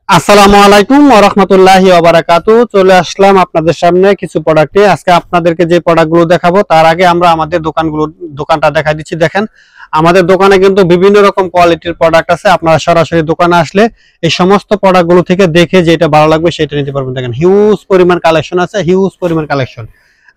আসসালামু আলাইকুম ওয়া রাহমাতুল্লাহি ওয়া বারাকাতুহু। চলে আসলাম আপনাদের সামনে কিছু প্রোডাক্টে। আজকে আপনাদেরকে যে প্রোডাক্টগুলো দেখাবো তার আগে আমরা আমাদের দোকানটা দেখাই দিচ্ছি। দেখেন, আমাদের দোকানে কিন্তু বিভিন্ন রকম কোয়ালিটির প্রোডাক্ট আছে। আপনারা সরাসরি দোকানে আসলে এই সমস্ত প্রোডাক্টগুলো থেকে দেখে যেটা ভালো লাগবে সেটা নিতে পারবেন। দেখেন, হিউজ পরিমাণ কালেকশন আছে, হিউজ পরিমাণ কালেকশন।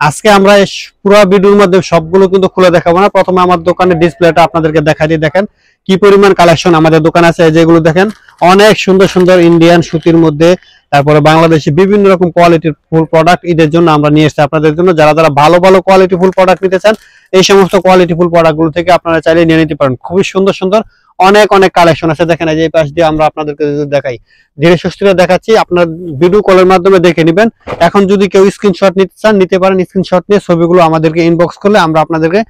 আজকে আমরা এই পুরো ভিডিওর মধ্যে সবগুলো কিন্তু খুলে দেখাবো না। প্রথমে আমার দোকানের ডিসপ্লেটা আপনাদেরকে দেখাই দিই। দেখেন কি পরিমাণ কালেকশন আমাদের দোকানে আছে। যেগুলো দেখেন অনেক সুন্দর সুন্দর ইন্ডিয়ান সুতির মধ্যে, তারপরে বাংলাদেশি বিভিন্ন রকম কোয়ালিটির ফুল প্রোডাক্ট ঈদের জন্য আমরা নিয়ে এসেছি আপনাদের জন্য। যারা যারা ভালো ভালো কোয়ালিটি ফুল প্রোডাক্ট নিতে চান, এই সমস্ত কোয়ালিটি ফুল প্রোডাক্ট গুলো থেকে আপনারা চাইলে নিয়ে নিতে পারেন। খুবই সুন্দর সুন্দর অনেক অনেক কালেকশন আছে। দেখেন এই যে পাশ দিয়ে আমরা আপনাদেরকে দেখাই, ধীরে সুস্থিরে দেখাচ্ছি, আপনার ভিডিও কলের মাধ্যমে দেখে নেবেন। এখন যদি কেউ স্ক্রিনশট নিতে চান নিতে পারেন। স্ক্রিনশট নিয়ে ছবিগুলো আমাদেরকে ইনবক্স করলে আমরা আপনাদেরকে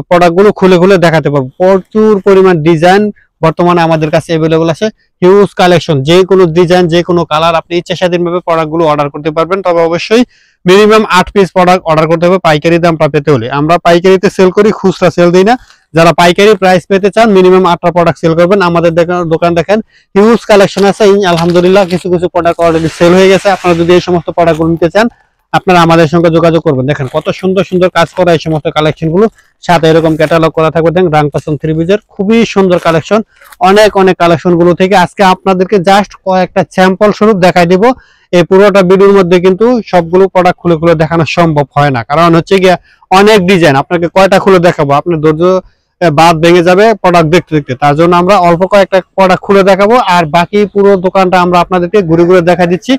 প্রোডাক্ট গুলো খুলে খুলে দেখাতে পারবো। প্রচুর পরিমাণ ডিজাইন বর্তমানে আমাদের কাছে অ্যাভেলেবল আছে, হিউজ কালেকশন। যে কোনো ডিজাইন, যে কোনো কালার আপনি ইচ্ছা স্বাধীনভাবে প্রোডাক্টগুলো অর্ডার করতে পারবেন। তবে অবশ্যই মিনিমাম 8 পিস প্রোডাক্ট অর্ডার করতে হবে পাইকারি দামটা পেতে হলে। আমরা পাইকারিতে সেল করি, খুচরা সেল দিই না। যারা পাইকারি প্রাইস পেতে চান মিনিমাম 8টা প্রোডাক্ট সেল করবেন। আমাদের দোকান দেখেন হিউজ কালেকশন আছে। আলহামদুলিল্লাহ কিছু কিছু প্রোডাক্ট অলরেডি সেল হয়ে গেছে। আপনারা যদি এই সমস্ত প্রোডাক্টগুলো নিতে চান আপনারা আমাদের সঙ্গে যোগাযোগ করবেন। দেখেন কত সুন্দর সুন্দর কাজ করা এই সমস্ত কালেকশন গুলো, সাথে এরকম ক্যাটালগ করা থাকবে। দেখেন রাংপাসন থ্রি পিসের খুবই সুন্দর কালেকশন। অনেক অনেক কালেকশন গুলো থেকে আজকে আপনাদেরকে জাস্ট কয়েকটা স্যাম্পল স্বরূপ দেখাই দিব। এই পুরোটা ভিডিওর মধ্যে কিন্তু সবগুলো প্রোডাক্ট খুলে খুলে দেখানো সম্ভব হয় না, কারণ হচ্ছে গিয়ে অনেক ডিজাইন। আপনাকে কয়টা খুলে দেখাবো, আপনার ধৈর্য বাদ ভেঙে যাবে প্রোডাক্ট দেখতে দেখতে। তার জন্য আমরা অল্প কয়েকটা প্রোডাক্ট খুলে দেখাবো, আর বাকি পুরো দোকানটা আমরা আপনাদেরকে ঘুরে ঘুরে দেখা দিচ্ছি,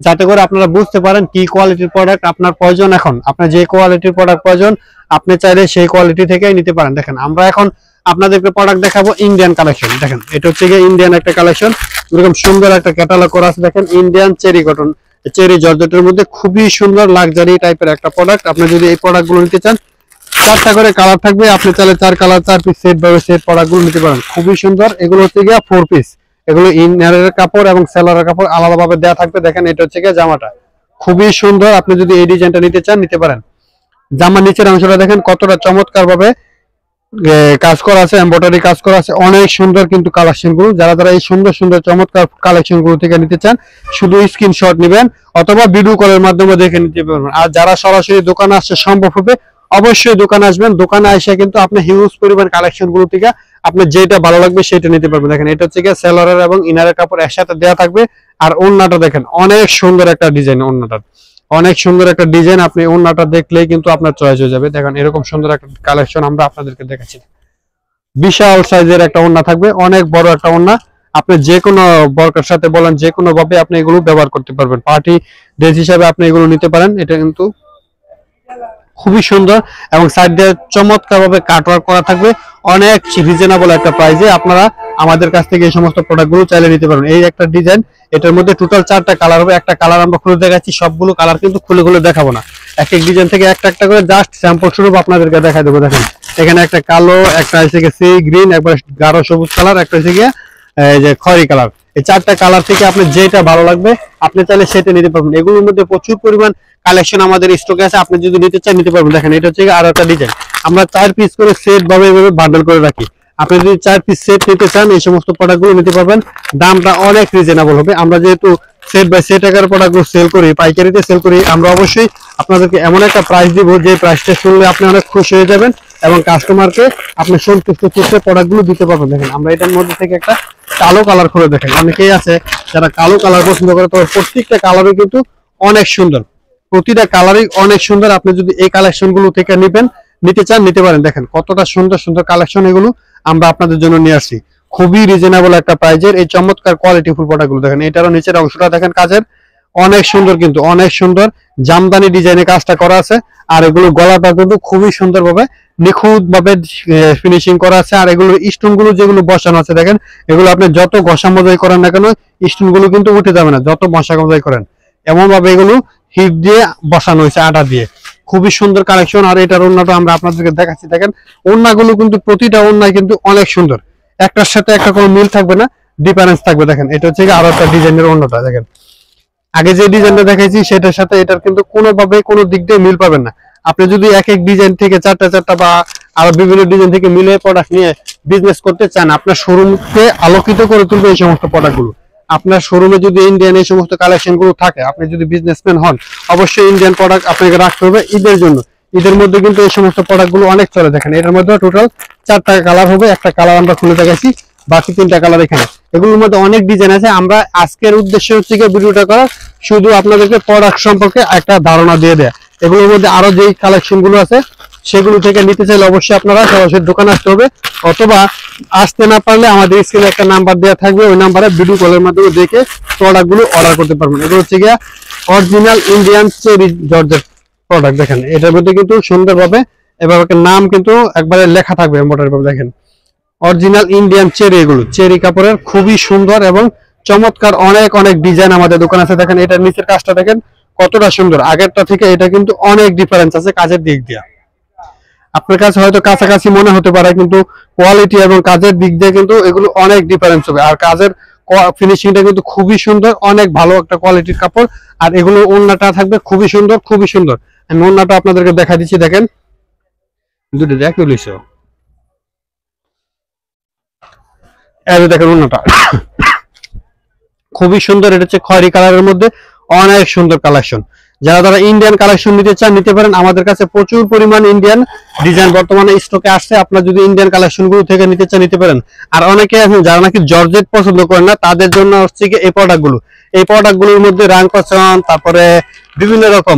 যাতে করে আপনারা বুঝতে পারেন কি কোয়ালিটির প্রোডাক্ট আপনার প্রয়োজন। এখন আপনার যে কোয়ালিটির প্রোডাক্ট প্রয়োজন আপনি চাইলে সেই কোয়ালিটি থেকেই নিতে পারেন। দেখেন আমরা এখন আপনাদেরকে প্রোডাক্ট দেখাবো ইন্ডিয়ান কালেকশন। দেখেন এটা হচ্ছে গিয়ে ইন্ডিয়ান একটা কালেকশন, এরকম সুন্দর একটা ক্যাটালগ করা আছে। দেখেন ইন্ডিয়ান চেরি কটন, চেরি জর্জেটের মধ্যে খুবই সুন্দর লাক্সারি টাইপের একটা প্রোডাক্ট। আপনি যদি এই প্রোডাক্টগুলো নিতে চান 4টা করে কালার থাকবে, আপনি চাইলে 4 কালার 4 পিস সেট ভাবে সেট প্রোডাক্টগুলো নিতে পারেন। খুবই সুন্দর। এগুলো হচ্ছে গিয়ে 4 পিস, এগুলো ইনারের কাপড় এবং সেলারের কাপড় আলাদাভাবে দেওয়া থাকবে। দেখেন এটা হচ্ছে গিয়ে জামাটা, খুবই সুন্দর। আপনি যদি এই ডিজাইনটা নিতে চান নিতে পারেন। জামার নিচের অংশটা দেখেন কতটা চমৎকার ভাবে কাজ করা আছে, এমব্রয়ডারি কাজ করা আছে, অনেক সুন্দর কিন্তু কালেকশন গুলো। যারা যারা এই সুন্দর সুন্দর চমৎকার কালেকশন গুলো থেকে নিতে চান শুধু স্ক্রিনশট নেবেন অথবা ভিডিও কলের মাধ্যমে দেখে নিতে পারবেন। আর যারা সরাসরি দোকানে আসছে সম্ভব হবে অবশ্যই দোকানে আসবেন। দোকানে এসে কিন্তু আপনি হিউজ পরিমাণ কালেকশন গুলো থেকে আপনি যেটা ভালো লাগবে সেটা নিতে পারবেন। দেখেন এটা হচ্ছে সেলারের এবং ইনারের কাপড় একসাথে দেওয়া থাকবে। আর ওড়নাটা দেখেন অনেক সুন্দর একটা ডিজাইন, ওড়নাটা অনেক সুন্দর একটা ডিজাইন। আপনি ওড়নাটা দেখলেই কিন্তু আপনার চয়েস হয়ে যাবে। দেখেন এরকম সুন্দর একটা কালেকশন আমরা আপনাদেরকে দেখাচ্ছি। বিশাল সাইজের একটা ওড়না থাকবে, অনেক বড় একটা ওড়না। আপনি যে কোনো বরকার সাথে বলেন যে কোনো ভাবে আপনি এগুলো ব্যবহার করতে পারবেন। পার্টি ড্রেস হিসাবে আপনি এগুলো নিতে পারেন। এটা কিন্তু খুবই সুন্দর এবং সাইড দিয়ে চমৎকার ভাবে কাটওয়ার্ক করা থাকবে। অনেক রিজনেবল একটা প্রাইসে আপনারা আমাদের কাছ থেকে এই সমস্ত প্রোডাক্টগুলো চাইলে নিতে পারবেন। এই একটা ডিজাইন, এটার মধ্যে টোটাল 4টা কালার হবে। একটা কালার আমরা খুলে দেখাচ্ছি, সবগুলো কালার কিন্তু খুলে খুলে দেখাবো না। এক এক ডিজাইন থেকে একটা একটা করে জাস্ট স্যাম্পল স্বরূপ আপনাদেরকে দেখা দেবো। দেখেন এখানে একটা কালো, একটা হচ্ছে গিয়ে সি গ্রিন, একবার গাঢ় সবুজ কালার, একটা হচ্ছে গিয়ে এই যে খয়েরি কালার। এই 4টা কালার থেকে আপনি যেটা ভালো লাগবে আপনি চাইলে সেটা নিতে পারবেন। এগুলোর মধ্যে প্রচুর পরিমাণ কালেকশন আমাদের স্টকে আছে, আপনি যদি নিতে চান নিতে পারবেন। দেখেন এটা হচ্ছে আরো একটা ডিজাইন, আমরা 4 পিস করে সেট ভাবে এভাবে বান্ডেল করে রাখি। আপনি যদি 4 পিস সেট নিতে চান এই সমস্ত প্রোডাক্টগুলো নিতে পারবেন। দামটা অনেক রিজনেবল হবে। আমরা যেহেতু সেট বাই সেট আকারে প্রোডাক্টগুলো সেল করি, পাইকারিতে সেল করি, আমরা অবশ্যই আপনাদেরকে এমন একটা প্রাইস দিব যে প্রাইসটা শুনলে আপনি অনেক খুশি হয়ে যাবেন এবং কাস্টমারকে আপনি সন্তুষ্ট করতে প্রোডাক্টগুলো দিতে পারবেন। দেখেন আমরা এটার মধ্যে থেকে একটা কালো কালার করে দেখেন, অনেকেই আছে যারা কালো কালার পছন্দ করে, তবে প্রত্যেকটা কালারই কিন্তু অনেক সুন্দর, প্রতিটা কালারই অনেক সুন্দর। আপনি যদি এই কালেকশন গুলো থেকে নিতে চান নিতে পারেন। দেখেন কতটা সুন্দর সুন্দর কালেকশন এগুলো আমরা আপনাদের জন্য নিয়ে আসছি খুবই রিজনেবল একটা প্রাইজের। এই চমৎকার কোয়ালিটি ফুল প্রোডাক্ট গুলো দেখেন, এটারও নিচের অংশটা দেখেন কাজের অনেক সুন্দর, কিন্তু অনেক সুন্দর জামদানি ডিজাইনের কাজটা করা আছে। আর এগুলো গলাটা কিন্তু খুবই সুন্দর ভাবে নিখুঁত ভাবে ফিনিশিং করা আছে। আর এগুলো স্টোন গুলো যেগুলো বসানো আছে দেখেন, এগুলো আপনি যত ঘষা মজাই করেন না কেন স্টোন গুলো কিন্তু উঠে যাবে না, যত মশা মজাই করেন। এমন ভাবে এগুলো হিট দিয়ে বসানো হয়েছে, আটা দিয়ে। খুবই সুন্দর কালেকশন। আর এটার ওড়নাটা আমরা আপনাদেরকে দেখাচ্ছি। দেখেন ওড়নাগুলো কিন্তু প্রতিটা ওড়নায় কিন্তু অনেক সুন্দর, একটার সাথে একটা কোনো মিল থাকবে না, ডিফারেন্স থাকবে। দেখেন এটা হচ্ছে আরো একটা ডিজাইনের ওড়নাটা। দেখেন আগে যে ডিজাইনটা দেখাইছি সেটার সাথে এটার কিন্তু কোনোভাবে কোনো দিক দিয়ে মিল পাবেন না। আপনি যদি এক এক ডিজাইন থেকে 4টা বা আরো বিভিন্ন ডিজাইন থেকে মিলে প্রোডাক্ট নিয়ে বিজনেস করতে চান, আপনার শোরুমকে আলোকিত করে তুলবে এই সমস্ত প্রোডাক্টগুলো। আপনার শোরুমে যদি ইন্ডিয়ান এই সমস্ত কালেকশন গুলো থাকে, আপনি যদি বিজনেসম্যান হন, অবশ্যই ইন্ডিয়ান প্রোডাক্ট আপনাকে রাখতে হবে ঈদের জন্য। ঈদের মধ্যে কিন্তু এই সমস্ত প্রোডাক্ট গুলো অনেক চলে। দেখেন এটার মধ্যে টোটাল 4টা কালার হবে, একটা কালার আমরা খুলে দেখাইছি, বাকি 3টা কালার এখানে। এগুলোর মধ্যে অনেক ডিজাইন আছে। আমরা আজকের উদ্দেশ্য হচ্ছে কি ভিডিওটা করা, শুধু আপনাদেরকে প্রোডাক্ট সম্পর্কে একটা ধারণা দিয়ে দেয়া। এগুলোর মধ্যে আরো যেই কালেকশন গুলো আছে সেগুলো থেকে নিতে চাইলে অবশ্যই আপনারা সরাসরি দোকানে আসতে হবে, অথবা আসতে না পারলে আমাদের স্ক্রিনে একটা নাম্বার দেওয়া থাকবে, ওই নাম্বারে ভিডিও কলের মাধ্যমে দেখে প্রোডাক্ট গুলো অর্ডার করতে পারবেন। এগুলো হচ্ছে গিয়া original Indian cherry georgette product. দেখেন এটার মধ্যে কিন্তু সুন্দরভাবে এভাবে নাম কিন্তু একবারে লেখা থাকবে এমব্রয়ডারি ভাবে। দেখেন অরিজিনাল ইন্ডিয়ান চেরি, এগুলো চেরি কাপড়ের খুবই সুন্দর এবং চমৎকার অনেক অনেক ডিজাইন আমাদের দোকান আছে। দেখেন এটার নিচের কাজটা দেখেন কতটা সুন্দর, আগেরটা থেকে এটা কিন্তু অনেক ডিফারেন্স আছে কাজের দিক দিয়ে। আপনার কাছে হয়তো কাছাকাছি মনে হতে পারে, কিন্তু কোয়ালিটি এবং কাজের দিক দিয়ে কিন্তু এগুলো অনেক ডিফারেন্স হবে। আর কাজের ফিনিশিংটা কিন্তু খুবই সুন্দর, অনেক ভালো একটা কোয়ালিটির কাপড়। আর এগুলো ওড়নাটা থাকবে খুবই সুন্দর, খুবই সুন্দর। আমি ওড়নাটা আপনাদেরকে দেখা দিচ্ছি, দেখেন দুটো দেখে লইছো, এই দেখেন ওড়নাটা খুবই সুন্দর। এটা হচ্ছে খয়েরি কালারের মধ্যে অনেক সুন্দর কালেকশন। যারা ইন্ডিয়ান কালেকশন নিতে চান নিতে পারেন, আমাদের কাছে প্রচুর পরিমাণ ইন্ডিয়ান ডিজাইন বর্তমানে স্টকে আসছে। আপনারা যদি ইন্ডিয়ান কালেকশন গুলো থেকে নিতে চান নিতে পারেন। আর অনেকে আছেন যারা নাকি জর্জেট পছন্দ করেন না, তাদের জন্য হচ্ছে কি এই প্রোডাক্ট গুলোর মধ্যে রাং কসন, তারপরে বিভিন্ন রকম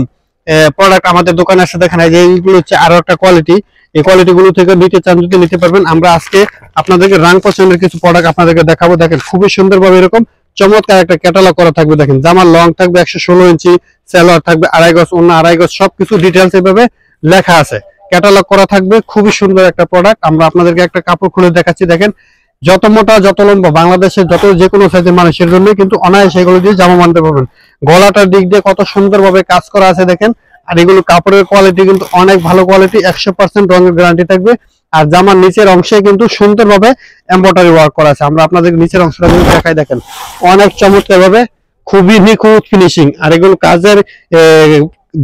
প্রোডাক্ট আমাদের দোকানে আসে। দেখেন এই যে এইগুলো হচ্ছে আরো একটা কোয়ালিটি, এই কোয়ালিটি গুলো থেকে নিতে চান যদি নিতে পারবেন। আমরা আজকে আপনাদেরকে রাং পছন্দের কিছু প্রোডাক্ট আপনাদেরকে দেখাবো। দেখেন খুবই সুন্দরভাবে এরকম চমৎকার একটা ক্যাটালগ করা থাকবে। দেখেন জামার লং থাকবে 116 ইঞ্চি, সালোয়ার থাকবে 2.5 গজ, ওন্না 2.5 গজ, সবকিছু ডিটেলস এভাবে লেখা আছে, ক্যাটালগ করা থাকবে। খুবই সুন্দর একটা প্রোডাক্ট। আমরা আপনাদেরকে একটা কাপড় খুলে দেখাচ্ছি। দেখেন যত মোটা যত লম্বা বাংলাদেশের যত যে কোনো সাইজের মানুষের জন্য কিন্তু অনায়াসে এগুলো দিয়ে জামা বানাতে পারবেন। গলাটার দিক দিয়ে কত সুন্দরভাবে কাজ করা আছে দেখেন। আর এগুলো কাপড়ের কোয়ালিটি কিন্তু অনেক ভালো কোয়ালিটি, 100% রঙের গ্যারান্টি থাকবে। আর জামার নিচের অংশে কিন্তু সুন্দরভাবে এমব্রয়ডারি ওয়ার্ক করা আছে। আমরা আপনাদের নিচের অংশটা যদি দেখাই, দেখেন অনেক চমৎকার ভাবে, খুবই নিখুঁত ফিনিশিং। আর এগুলো কাজের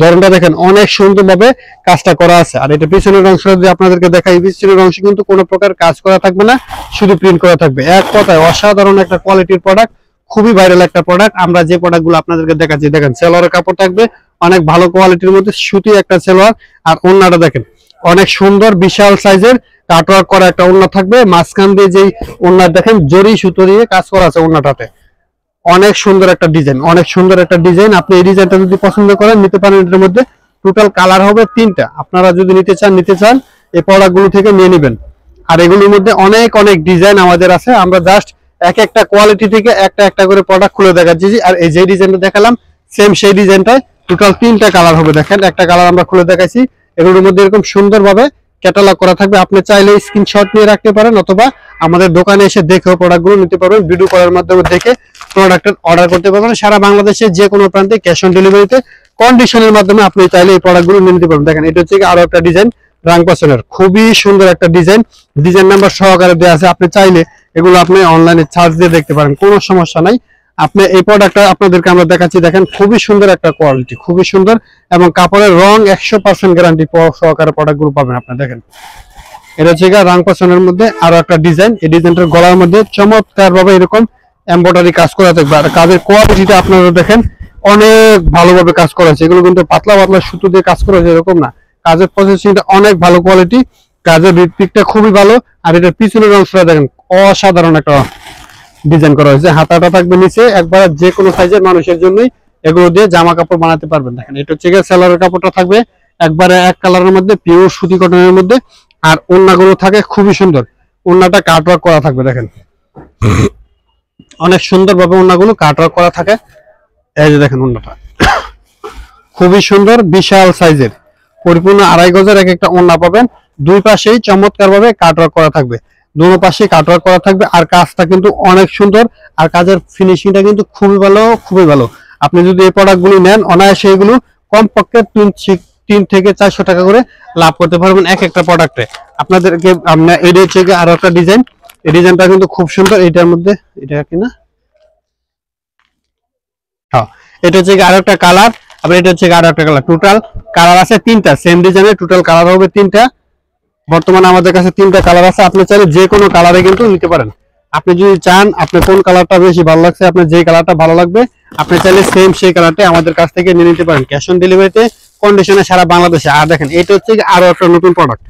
ধরনটা দেখেন অনেক সুন্দরভাবে কাজটা করা আছে। আর এটা পিছনের অংশটা যদি আপনাদেরকে দেখাই, পিছনের অংশে কিন্তু কোনো প্রকার কাজ করা থাকবে না, শুধু প্রিন্ট করা থাকবে। এক কথায় অসাধারণ একটা কোয়ালিটির প্রোডাক্ট, খুবই ভাইরাল একটা প্রোডাক্ট। আমরা যে প্রোডাক্টগুলো আপনাদেরকে দেখাচ্ছি, দেখেন সেলোয়ারের কাপড় থাকবে অনেক ভালো কোয়ালিটির মধ্যে, সুতি একটা সেলোয়ার। আর ওড়নাটা দেখেন অনেক সুন্দর বিশাল সাইজের কাটওয়ার্ক করা একটা ওড়না থাকবে। মাঝখান দিয়ে যেই ওড়না দেখেন জরি সুতো দিয়ে কাজ করা আছে ওড়নাটাতে, অনেক সুন্দর একটা ডিজাইন, অনেক সুন্দর একটা ডিজাইন। আপনি এই ডিজাইনটা যদি পছন্দ করেন নিতে পারেন। এটার মধ্যে টোটাল কালার হবে 3টা। আপনারা যদি নিতে চান এই প্রোডাক্টগুলো থেকে নিয়ে নেবেন। আর এগুলোর মধ্যে অনেক অনেক ডিজাইন আমাদের আছে। আমরা জাস্ট এক একটা কোয়ালিটি থেকে একটা একটা করে প্রোডাক্ট খুলে দেখাচ্ছি। আর এই যে ডিজাইনটা দেখালাম সেম সেই ডিজাইনটায় টোটাল 3টা কালার হবে। দেখেন একটা কালার আমরা খুলে দেখাইছি। এগুলোর মধ্যে এরকম সুন্দরভাবে ক্যাটালগ করা থাকবে। আপনি চাইলে স্ক্রিনশট নিয়ে রাখতে পারেন, অথবা আমাদের দোকানে এসে দেখেও প্রোডাক্টগুলো নিতে পারবেন। ভিডিও কলের মাধ্যমে দেখে প্রোডাক্টের অর্ডার করতে পারবেন। সারা বাংলাদেশে যে কোনো প্রান্তে ক্যাশ অন ডেলিভারিতে কন্ডিশনের মাধ্যমে আপনি চাইলে এই প্রোডাক্টগুলো নিয়ে নিতে পারবেন। দেখেন এটা হচ্ছে আরো একটা ডিজাইন রাং পাসনের, খুবই সুন্দর একটা ডিজাইন, ডিজাইন নাম্বার সহকারে দেওয়া আছে। আপনি চাইলে এগুলো আপনি অনলাইনে চার্জ দিয়ে দেখতে পারেন, কোনো সমস্যা নাই। আপনি এই প্রোডাক্টটা আপনাদেরকে আমরা দেখাচ্ছি। দেখেন খুবই সুন্দর একটা কোয়ালিটি, খুবই সুন্দর, এবং কাপড়ের রং 100% গ্যারান্টি সহকারে প্রোডাক্টগুলো পাবেন। আপনি দেখেন এটা হচ্ছে রাং পাসনের মধ্যে আরো একটা ডিজাইন। এই ডিজাইনটার গলার মধ্যে চমৎকার ভাবে এরকম এমব্রয়ডারি কাজ করা থাকবে। আর কাজের কোয়ালিটিটা আপনারা দেখেন অনেক ভালোভাবে কাজ করা আছে। এগুলো কিন্তু পাতলা পাতলা সুতো দিয়ে কাজ করা আছে এরকম না, কাজের প্রসেসিংটা অনেক ভালো কোয়ালিটি, কাজের রিপিকটা খুবই ভালো। আর এটার পিছনের অংশটা দেখেন অসাধারণ একটা ডিজাইন করা হয়েছে। হাতাটা থাকবে নিচে, একবার যে কোনো সাইজের মানুষের জন্যই এগুলো দিয়ে জামা কাপড় বানাতে পারবেন। দেখেন এটা হচ্ছে সেলারের কাপড়টা থাকবে একবারে এক কালারের মধ্যে, পিওর সুতি কটনের মধ্যে। আর ওড়নাগুলো থাকে খুবই সুন্দর, ওড়নাটা কাটওয়ার্ক করা থাকবে। দেখেন অনেক সুন্দর ভাবে ওড়নাগুলো কাটওয়ার্ক করা থাকে। এই যে দেখেন ওড়নাটা খুবই সুন্দর, বিশাল সাইজের, পরিপূর্ণ 2.5 গজের এক একটা ওড়না পাবেন। দুই পাশেই চমৎকার ভাবে কাটওয়ার্ক করা থাকবে, দুটো পাশেই কাটওয়ার্ক করা থাকবে। আর কাজটা কিন্তু অনেক সুন্দর, আর কাজের ফিনিশিংটা কিন্তু খুবই ভালো, খুবই ভালো। আপনি যদি এই প্রোডাক্টগুলো নেন অনায়াসে এগুলো কমপক্ষে 3 থেকে 400 টাকা করে লাভ করতে পারবেন এক একটা প্রোডাক্টে। আপনাদেরকে এটা হচ্ছে আরো একটা ডিজাইন, এই ডিজাইনটা কিন্তু খুব সুন্দর। এটার মধ্যে এটা কিনা, হ্যাঁ এটা হচ্ছে আরো একটা কালার। আবার এটা হচ্ছে আরো একটা কালার। টোটাল কালার আছে 3টা, সেম ডিজাইনের টোটাল কালার হবে 3টা। বর্তমানে আমাদের কাছে 3টা কালার আছে, আপনি চাইলে যে কোনো কালারে কিন্তু নিতে পারেন। আপনি যদি চান আপনি কোন কালারটা বেশি ভালো লাগছে, আপনার যে কালারটা ভালো লাগবে আপনি চাইলে সেম সেই কালারটা আমাদের কাছ থেকে নিয়ে নিতে পারেন ক্যাশ অন ডেলিভারিতে, কন্ডিশনে সারা বাংলাদেশে। আর দেখেন এটা হচ্ছে আরো একটা নতুন প্রোডাক্ট।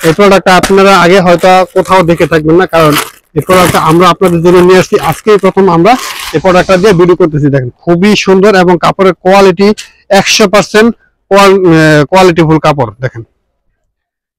এই প্রোডাক্টটা আপনারা আগে হয়তো কোথাও দেখে থাকবেন না, কারণ এই প্রোডাক্টটা আমরা আপনাদের জন্য নিয়ে আসছি আজকেই প্রথম আমরা এই প্রোডাক্টটা দিয়ে ভিডিও করতেছি। দেখেন খুবই সুন্দর এবং কাপড়ের কোয়ালিটি 100% কোয়ালিটিফুল কাপড়। দেখেন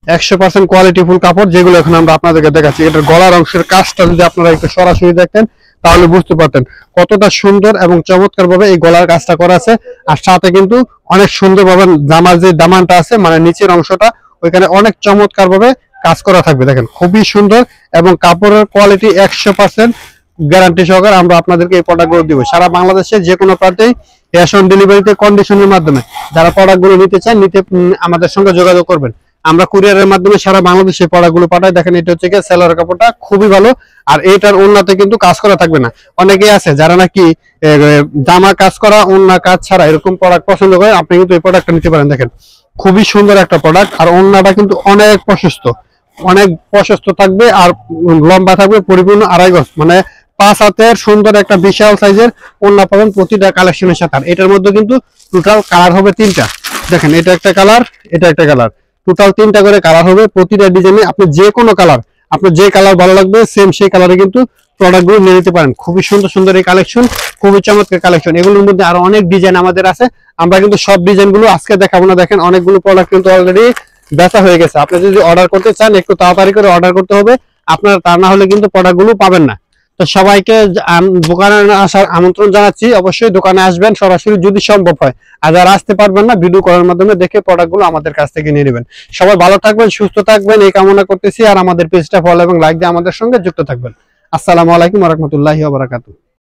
100% কোয়ালিটিফুল কাপড়, যেগুলো এখন আমরা আপনাদেরকে দেখাচ্ছি। এটার গলার অংশের কাজটা যদি আপনারা একটু সরাসরি দেখতেন তাহলে বুঝতে পারতেন কতটা সুন্দর এবং চমৎকার ভাবে এই গলার কাজটা করা আছে। আর সাথে কিন্তু অনেক সুন্দর ভাবে জামার যে দামানটা আছে মানে নিচের অংশটা ওইখানে অনেক চমৎকার ভাবে কাজ করা থাকবে। দেখেন খুবই সুন্দর এবং কাপড়ের কোয়ালিটি 100% গ্যারান্টি সহকারে আমরা আপনাদেরকে এই প্রোডাক্টগুলো দিব সারা বাংলাদেশে যে কোনো প্রান্তেই ক্যাশ অন ডেলিভারিতে কন্ডিশনের মাধ্যমে। যারা প্রোডাক্টগুলো নিতে চান আমাদের সঙ্গে যোগাযোগ করবেন। আমরা কুরিয়ারের মাধ্যমে সারা বাংলাদেশে প্রোডাক্টগুলো পাঠাই। দেখেন এটা হচ্ছে সেলোয়ার কাপড়টা খুবই ভালো, আর এটার ওন্নাতে কিন্তু কাজ করা থাকবে না। অনেকেই আছে যারা নাকি জামা কাজ করা ওন্না কাজ ছাড়া এরকম প্রোডাক্ট পছন্দ করে, আপনি কিন্তু এই প্রোডাক্টটা নিতে পারেন। দেখেন খুবই সুন্দর একটা প্রোডাক্ট, আর ওন্নাটা কিন্তু অনেক প্রশস্ত থাকবে আর লম্বা থাকবে পরিপূর্ণ 2.5 গজ, মানে 5 হাতের সুন্দর একটা বিশাল সাইজের ওন্না পাবেন প্রতিটা কালেকশনের সাথে। আর এটার মধ্যে কিন্তু টোটাল কালার হবে 3টা। দেখেন এটা একটা কালার, এটা একটা কালার, টোটাল 3টা করে কালার হবে। প্রতিটা ডিজাইনে আপনি যে কোনো কালার, আপনার যে কালার ভালো লাগবে সেম সেই কালারে কিন্তু প্রোডাক্টগুলো নিয়ে নিতে পারেন। খুবই সুন্দর সুন্দর এই কালেকশন, খুবই চমৎকার কালেকশন। এগুলোর মধ্যে আরো অনেক ডিজাইন আমাদের আছে, আমরা কিন্তু সব ডিজাইনগুলো আজকে দেখাবো না। দেখেন অনেকগুলো প্রোডাক্ট কিন্তু অলরেডি বেচা হয়ে গেছে। আপনি যদি অর্ডার করতে চান একটু তাড়াতাড়ি করে অর্ডার করতে হবে, আপনার তা না হলে কিন্তু প্রোডাক্টগুলো পাবেন না। তো সবাইকে দোকানে আসার আমন্ত্রণ জানাচ্ছি, অবশ্যই দোকানে আসবেন সরাসরি যদি সম্ভব হয়। আর যারা আসতে পারবেন না ভিডিও করার মাধ্যমে দেখে প্রোডাক্টগুলো আমাদের কাছ থেকে নিয়ে নেবেন। সবাই ভালো থাকবেন, সুস্থ থাকবেন এই কামনা করতেছি। আর আমাদের পেজটা ফলো এবং লাইক দিয়ে আমাদের সঙ্গে যুক্ত থাকবেন। আসসালামু আলাইকুম ওয়া রাহমাতুল্লাহি ওয়া বারাকাতুহু।